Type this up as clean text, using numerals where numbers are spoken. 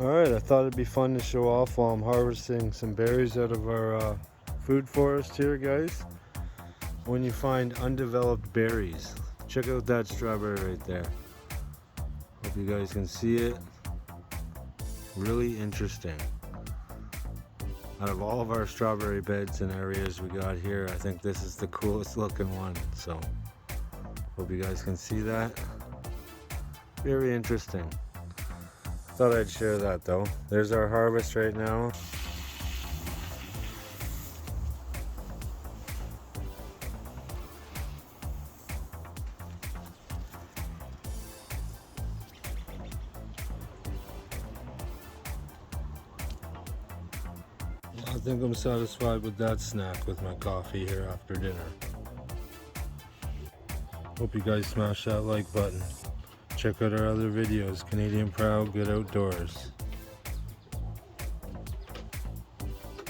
Alright, I thought it'd be fun to show off while I'm harvesting some berries out of our food forest here, guys. When you find undeveloped berries, check out that strawberry right there. Hope you guys can see it. Really interesting. Out of all of our strawberry beds and areas we got here, I think this is the coolest looking one. So, hope you guys can see that. Very interesting. Thought I'd share that though. There's our harvest right now. I think I'm satisfied with that snack with my coffee here after dinner. Hope you guys smash that like button. Check out our other videos. Canadian Proud, Good Outdoors.